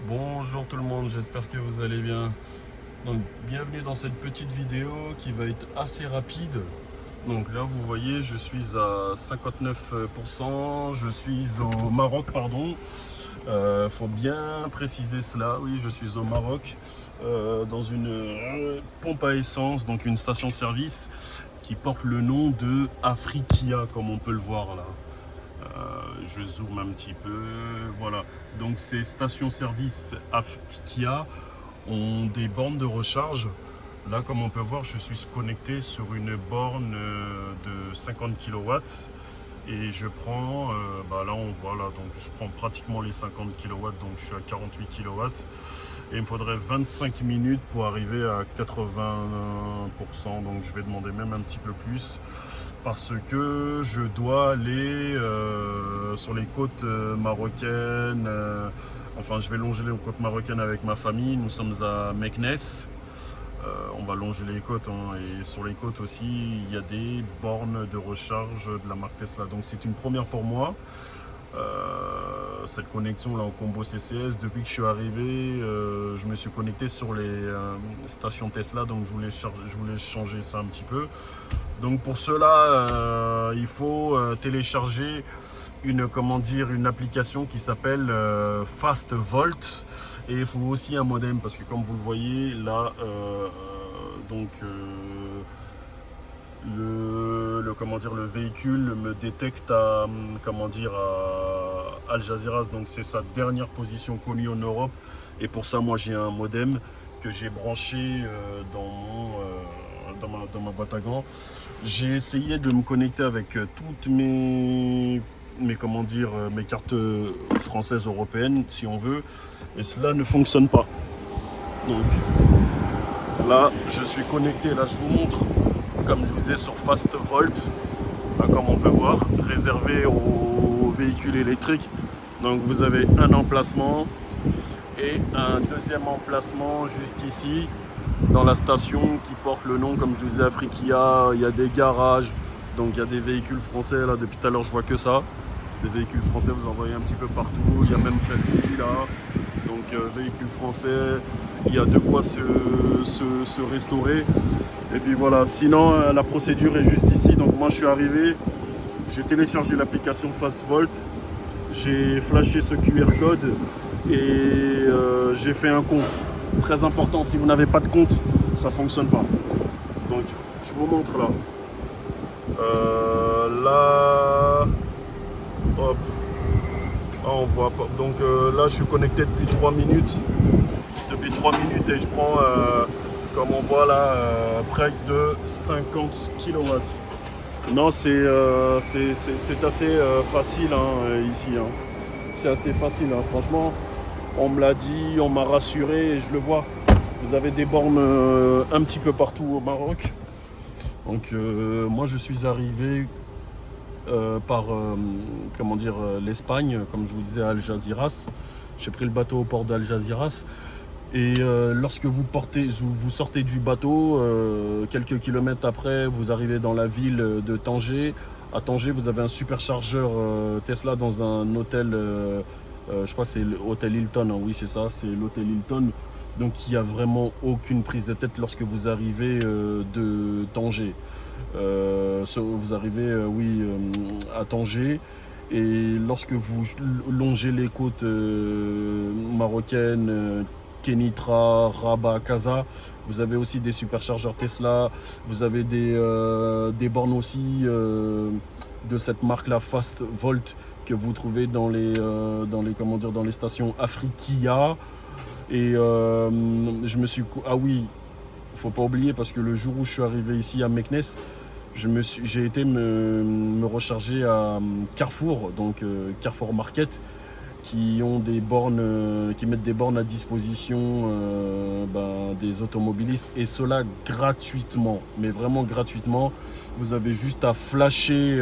Bonjour tout le monde, j'espère que vous allez bien. Donc bienvenue dans cette petite vidéo qui va être assez rapide. Donc là vous voyez je suis à 59%, je suis au Maroc pardon. Faut bien préciser cela, oui je suis au Maroc dans une pompe à essence, donc une station-service qui porte le nom de Afrikia comme on peut le voir là. Je zoome un petit peu, voilà. Donc ces stations-service Afrikia ont des bornes de recharge. Là, comme on peut voir, je suis connecté sur une borne de 50 kW et je prends, là on voit là, donc je prends pratiquement les 50 kW, donc je suis à 48 kW et il me faudrait 25 minutes pour arriver à 80%, donc je vais demander même un petit peu plus parce que je dois aller sur les côtes marocaines. Enfin, je vais longer les côtes marocaines avec ma famille. Nous sommes à Meknes. On va longer les côtes hein, et sur les côtes aussi, il y a des bornes de recharge de la marque Tesla. Donc c'est une première pour moi. Cette connexion là en combo CCS, depuis que je suis arrivé, je me suis connecté sur les stations Tesla, donc je voulais changer ça un petit peu. Donc pour cela, il faut télécharger une application qui s'appelle Fast Volt, et il faut aussi un modem parce que comme vous le voyez là, le véhicule me détecte à Al Jazeera, donc c'est sa dernière position connue en Europe, et pour ça moi j'ai un modem que j'ai branché dans ma boîte à gants. J'ai essayé de me connecter avec toutes mes cartes françaises, européennes si on veut, et cela ne fonctionne pas. Donc là je suis connecté, là je vous montre, comme je vous disais, sur Fast Volt, là, comme on peut voir, réservé aux véhicules électriques. Donc vous avez un emplacement et un deuxième emplacement juste ici dans la station qui porte le nom, comme je vous disais, Afrikia. Il y a des garages, donc il y a des véhicules français là, depuis tout à l'heure je vois que ça, des véhicules français, vous en voyez un petit peu partout. Il y a même celle-ci là, donc véhicules français, il y a de quoi se restaurer. Et puis voilà, sinon la procédure est juste ici. Donc moi je suis arrivé, j'ai téléchargé l'application FastVolt, j'ai flashé ce QR code et j'ai fait un compte. Très important, si vous n'avez pas de compte, ça ne fonctionne pas. Donc je vous montre là. Là, hop, ah, on voit pas. Donc là je suis connecté depuis 3 minutes. Depuis 3 minutes et je prends, comme on voit là, près de 50 kW. Non, c'est assez facile hein, ici. Hein. C'est assez facile, hein. Franchement. On me l'a dit, on m'a rassuré et je le vois. Vous avez des bornes un petit peu partout au Maroc. Donc moi je suis arrivé par l'Espagne, comme je vous disais, à Al Jazeera. J'ai pris le bateau au port d'Al Jazeera. Et lorsque vous sortez du bateau, quelques kilomètres après, vous arrivez dans la ville de Tanger. À Tanger, vous avez un superchargeur Tesla dans un hôtel, je crois que c'est l'hôtel Hilton, hein, oui c'est ça, c'est l'hôtel Hilton. Donc il n'y a vraiment aucune prise de tête lorsque vous arrivez de Tanger. Vous arrivez à Tanger. Et lorsque vous longez les côtes marocaines, Kenitra, Rabat, Casa, vous avez aussi des superchargeurs Tesla, vous avez des bornes aussi de cette marque-là, Fast Volt, que vous trouvez dans les stations Afrikia. Et je me suis... Ah oui, faut pas oublier, parce que le jour où je suis arrivé ici à Meknes, j'ai été me recharger à Carrefour, donc Carrefour Market, qui ont des bornes, qui mettent des bornes à disposition des automobilistes, et cela gratuitement, mais vraiment gratuitement. Vous avez juste à flasher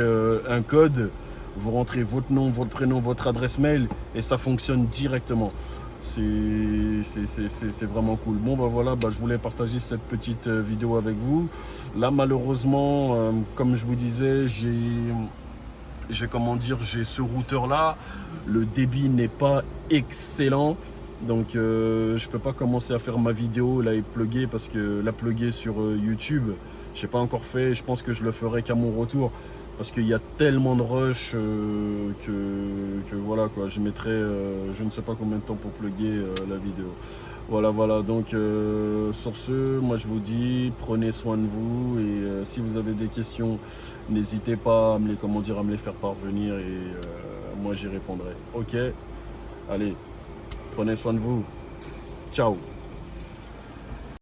un code, vous rentrez votre nom, votre prénom, votre adresse mail et ça fonctionne directement. C'est vraiment cool. Bon voilà, je voulais partager cette petite vidéo avec vous. Là malheureusement, comme je vous disais, j'ai ce routeur là, le débit n'est pas excellent, Donc je peux pas commencer à faire ma vidéo là et plugger parce que la plugger sur YouTube, j'ai pas encore fait. Je pense que je le ferai qu'à mon retour parce qu'il y a tellement de rush que voilà quoi. Je mettrai je ne sais pas combien de temps pour plugger la vidéo. Voilà. Donc sur ce, moi je vous dis, prenez soin de vous et si vous avez des questions, n'hésitez pas à me les, comment dire, à me les faire parvenir et moi j'y répondrai. Ok, allez, prenez soin de vous. Ciao.